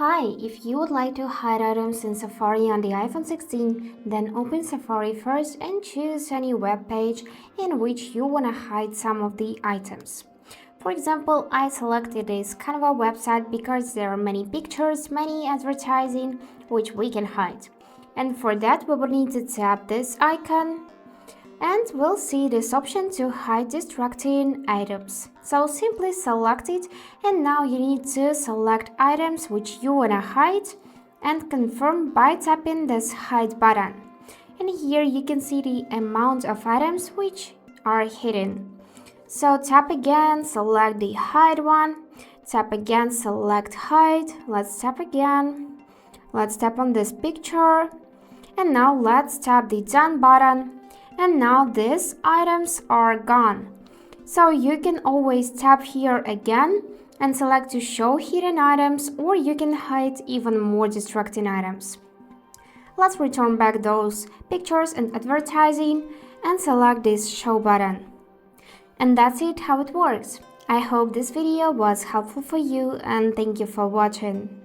Hi, if you would like to hide items in Safari on the iPhone 16, then open Safari first and choose any web page in which you want to hide some of the items. For example, I selected this kind of a website because there are many pictures, many advertising, which we can hide. And for that, we will need to tap this icon and we'll see this option to hide distracting items. So simply select it, and now you need to select items which you wanna hide and confirm by tapping this hide button. And here you can see the amount of items which are hidden. So tap again, select the hide one, tap again, select hide, let's tap again, let's tap on this picture, and now let's tap the done button. And now these items are gone. So you can always tap here again and select to show hidden items, or you can hide even more distracting items. Let's return back those pictures and advertising and select this show button. And that's it how it works. I hope this video was helpful for you and thank you for watching.